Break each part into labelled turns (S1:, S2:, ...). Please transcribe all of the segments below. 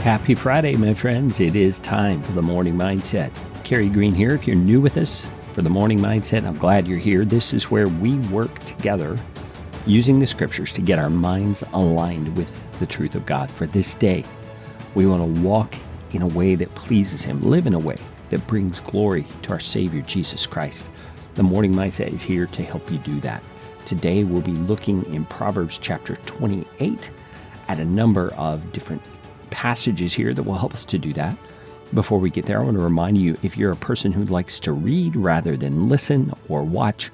S1: Happy Friday, my friends. It is time for the Morning Mindset. Kerry Green here. If you're new with us for the Morning Mindset, I'm glad you're here. This is where we work together using the scriptures to get our minds aligned with the truth of God for this day. We want to walk in a way that pleases Him, live in a way that brings glory to our Savior, Jesus Christ. The Morning Mindset is here to help you do that. Today, we'll be looking in Proverbs chapter 28 at a number of different passages here that will help us to do that. Before we get there, I want to remind you, if you're a person who likes to read rather than listen or watch,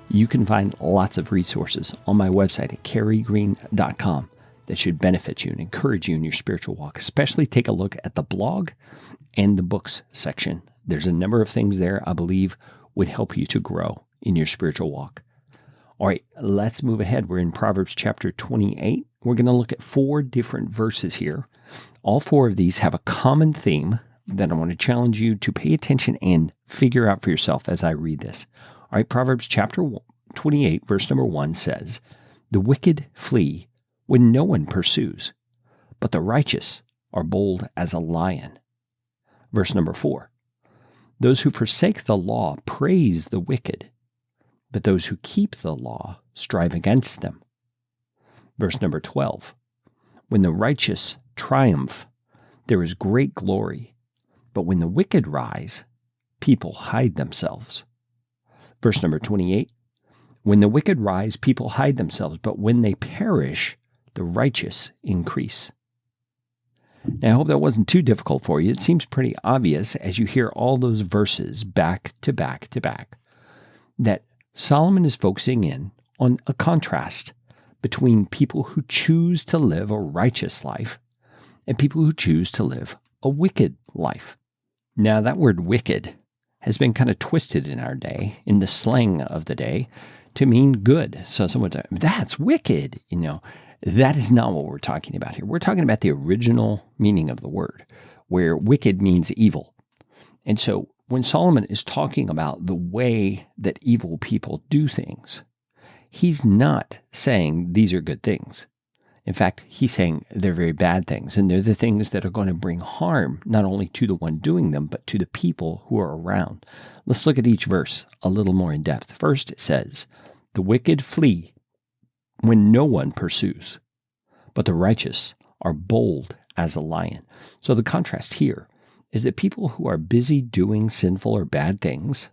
S1: you can find lots of resources on my website at kerrygreen.com that should benefit you and encourage you in your spiritual walk. Especially take a look at the blog and the books section. There's a number of things there I believe would help you to grow in your spiritual walk. All right, let's move ahead. We're in Proverbs chapter 28. We're going to look at 4 different verses here. All 4 of these have a common theme that I want to challenge you to pay attention and figure out for yourself as I read this. All right, Proverbs chapter 28, verse number 1 says, "The wicked flee when no one pursues, but the righteous are bold as a lion." Verse number 4, "Those who forsake the law praise the wicked, but those who keep the law strive against them." Verse number 12, "When the righteous triumph, there is great glory, but when the wicked rise, people hide themselves." Verse number 28, "When the wicked rise, people hide themselves, but when they perish, the righteous increase." Now, I hope that wasn't too difficult for you. It seems pretty obvious as you hear all those verses back to back to back that Solomon is focusing in on a contrast between people who choose to live a righteous life and people who choose to live a wicked life. Now, that word wicked has been kind of twisted in our day, in the slang of the day, to mean good. So someone says, "That's wicked." That is not what we're talking about here. We're talking about the original meaning of the word, where wicked means evil. And so when Solomon is talking about the way that evil people do things, he's not saying these are good things. In fact, he's saying they're very bad things, and they're the things that are going to bring harm not only to the one doing them, but to the people who are around. Let's look at each verse a little more in depth. First, it says, "The wicked flee when no one pursues, but the righteous are bold as a lion." So the contrast here is that people who are busy doing sinful or bad things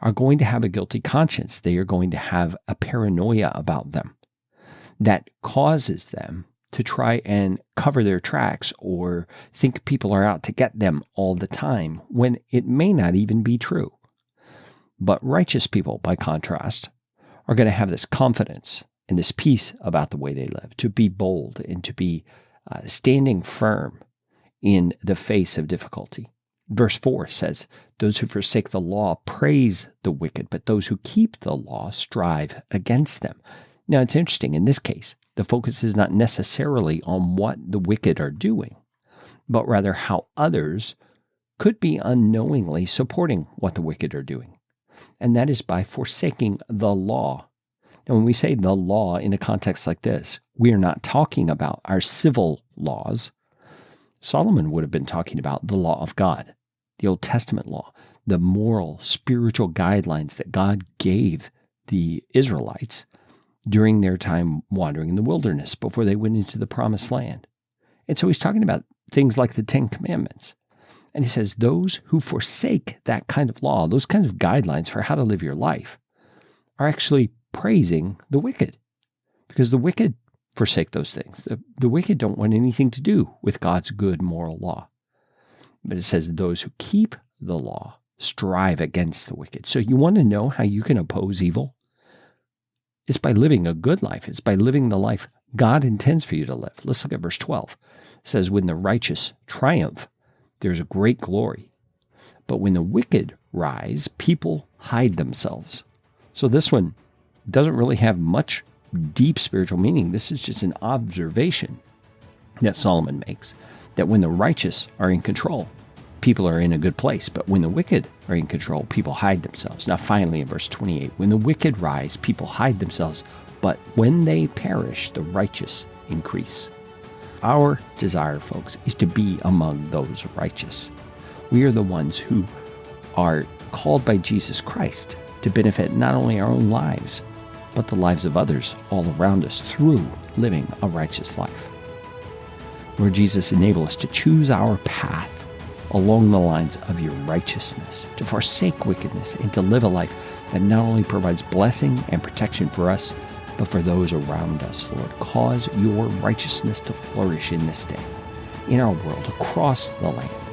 S1: are going to have a guilty conscience. They are going to have a paranoia about them that causes them to try and cover their tracks or think people are out to get them all the time when it may not even be true. But righteous people, by contrast, are going to have this confidence and this peace about the way they live, to be bold and to be standing firm in the face of difficulty. Verse 4 says, "Those who forsake the law praise the wicked, but those who keep the law strive against them." Now, it's interesting. In this case, the focus is not necessarily on what the wicked are doing, but rather how others could be unknowingly supporting what the wicked are doing. And that is by forsaking the law. Now, when we say the law in a context like this, we are not talking about our civil laws. Solomon would have been talking about the law of God, the Old Testament law, the moral, spiritual guidelines that God gave the Israelites during their time wandering in the wilderness before they went into the promised land. And so he's talking about things like the 10 Commandments. And he says those who forsake that kind of law, those kinds of guidelines for how to live your life, are actually praising the wicked, because the wicked forsake those things. The wicked don't want anything to do with God's good moral law. But it says those who keep the law strive against the wicked. So you want to know how you can oppose evil? It's by living a good life. It's by living the life God intends for you to live. Let's look at verse 12. It says, "When the righteous triumph, there's a great glory. But when the wicked rise, people hide themselves." So this one doesn't really have much deep spiritual meaning. This is just an observation that Solomon makes, that when the righteous are in control, people are in a good place. But when the wicked are in control, people hide themselves. Now, finally, in verse 28, "When the wicked rise, people hide themselves. But when they perish, the righteous increase." Our desire, folks, is to be among those righteous. We are the ones who are called by Jesus Christ to benefit not only our own lives, but the lives of others all around us through living a righteous life. Lord Jesus, enable us to choose our path along the lines of your righteousness, to forsake wickedness, and to live a life that not only provides blessing and protection for us, but for those around us, Lord. Cause your righteousness to flourish in this day, in our world, across the land.